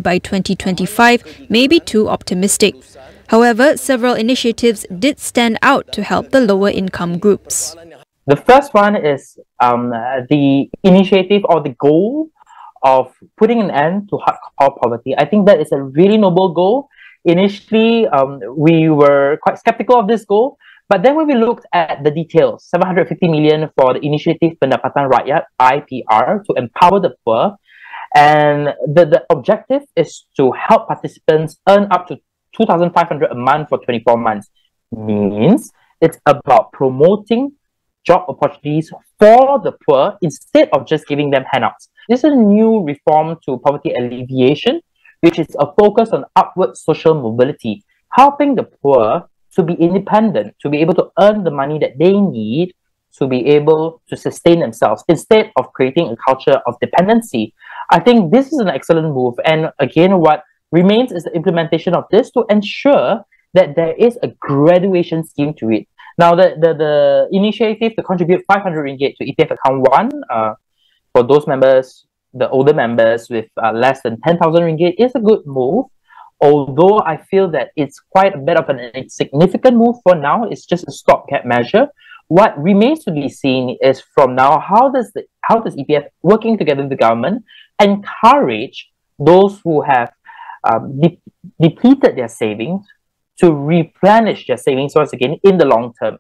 by 2025 may be too optimistic. However, several initiatives did stand out to help the lower income groups. The first one is the initiative or the goal of putting an end to hardcore poverty. I think that is a really noble goal. Initially, we were quite skeptical of this goal, but then when we looked at the details, 750 million for the initiative Pendapatan Rakyat, IPR, to empower the poor. And the objective is to help participants earn up to 2,500 a month for 24 months. Means it's about promoting job opportunities for the poor instead of just giving them handouts. This is a new reform to poverty alleviation, which is a focus on upward social mobility, helping the poor to be independent, to be able to earn the money that they need to be able to sustain themselves instead of creating a culture of dependency. I think this is an excellent move. And again, what remains is the implementation of this to ensure that there is a graduation scheme to it. Now, the initiative to contribute 500 ringgit to ETF account 1 for those members, the older members with less than 10,000 ringgit is a good move. Although I feel that it's quite a bit of an insignificant move for now. It's just a stopgap measure. What remains to be seen is from now, how does EPF, working together with the government, encourage those who have depleted their savings to replenish their savings once again in the long term.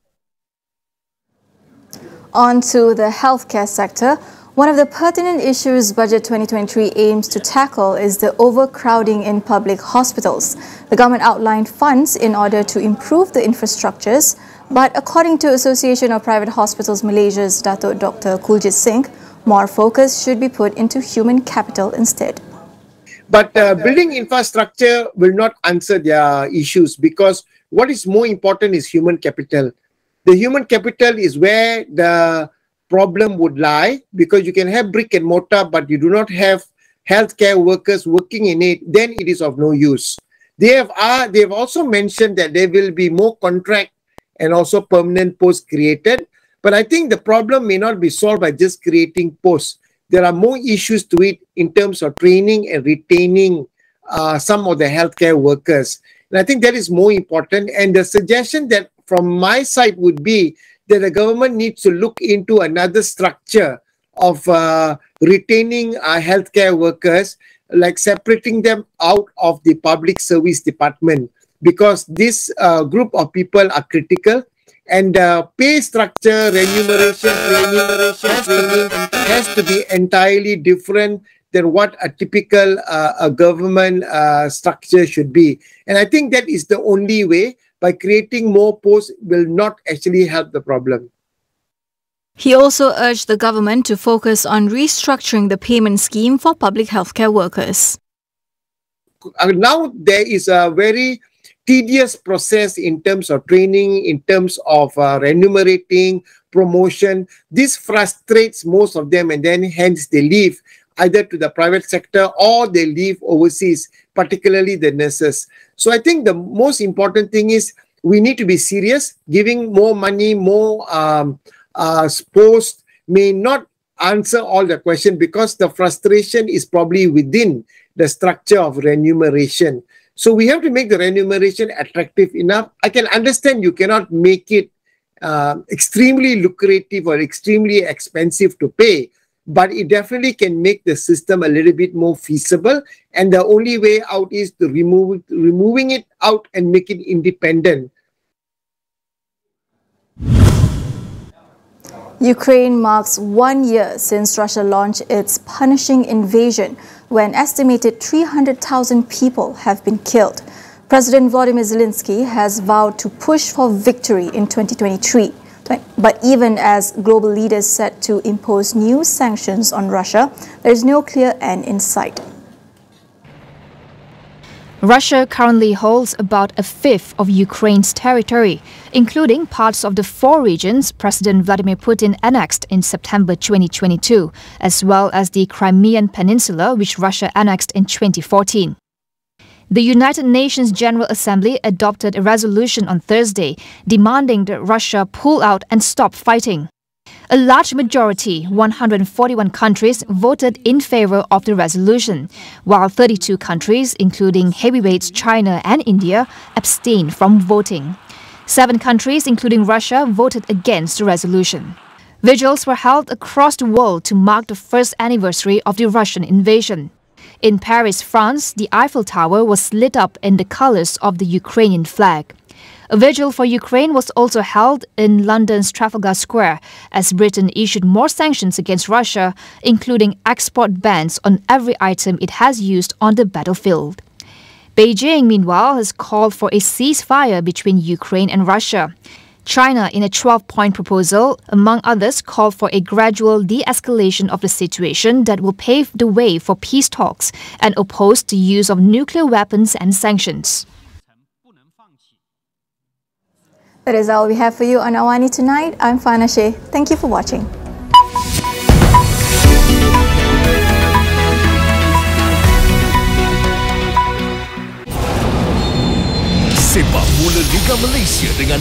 On to the healthcare sector. One of the pertinent issues Budget 2023 aims to tackle is the overcrowding in public hospitals. The government outlined funds in order to improve the infrastructures, but according to Association of Private Hospitals Malaysia's Datuk Dr. Kuljit Singh, more focus should be put into human capital instead. But building infrastructure will not answer their issues, because what is more important is human capital. The human capital is where the problem would lie, because you can have brick and mortar, but you do not have healthcare workers working in it, then it is of no use. They have also mentioned that there will be more contract and also permanent posts created. But I think the problem may not be solved by just creating posts. There are more issues to it in terms of training and retaining some of the healthcare workers. And I think that is more important. And the suggestion that from my side would be that the government needs to look into another structure of retaining healthcare workers, like separating them out of the public service department, because this group of people are critical. And pay structure, remuneration, training has to be entirely different than what a typical government structure should be. And I think that is the only way. By creating more posts will not actually help the problem. He also urged the government to focus on restructuring the payment scheme for public healthcare workers. Now there is a very tedious process in terms of training, in terms of remunerating, promotion. This frustrates most of them, and then hence they leave either to the private sector or they leave overseas, particularly the nurses. So I think the most important thing is we need to be serious. Giving more money, more posts may not answer all the questions, because the frustration is probably within the structure of remuneration. So we have to make the remuneration attractive enough. I can understand you cannot make it extremely lucrative or extremely expensive to pay, but it definitely can make the system a little bit more feasible. And the only way out is to removing it out and make it independent. Ukraine marks 1 year since Russia launched its punishing invasion, when estimated 300,000 people have been killed. President Volodymyr Zelensky has vowed to push for victory in 2023. But even as global leaders set to impose new sanctions on Russia, there is no clear end in sight. Russia currently holds about a fifth of Ukraine's territory, including parts of the 4 regions President Vladimir Putin annexed in September 2022, as well as the Crimean Peninsula, which Russia annexed in 2014. The United Nations General Assembly adopted a resolution on Thursday demanding that Russia pull out and stop fighting. A large majority, 141 countries, voted in favor of the resolution, while 32 countries, including heavyweights China and India, abstained from voting. 7 countries, including Russia, voted against the resolution. Vigils were held across the world to mark the first anniversary of the Russian invasion. In Paris, France, the Eiffel Tower was lit up in the colors of the Ukrainian flag. A vigil for Ukraine was also held in London's Trafalgar Square as Britain issued more sanctions against Russia, including export bans on every item it has used on the battlefield. Beijing, meanwhile, has called for a ceasefire between Ukraine and Russia. China, in a 12-point proposal, among others, called for a gradual de-escalation of the situation that will pave the way for peace talks and opposed the use of nuclear weapons and sanctions. That is all we have for you on Awani tonight. I'm Fana Sheh. Thank you for watching. Sepak bola Liga Malaysia dengan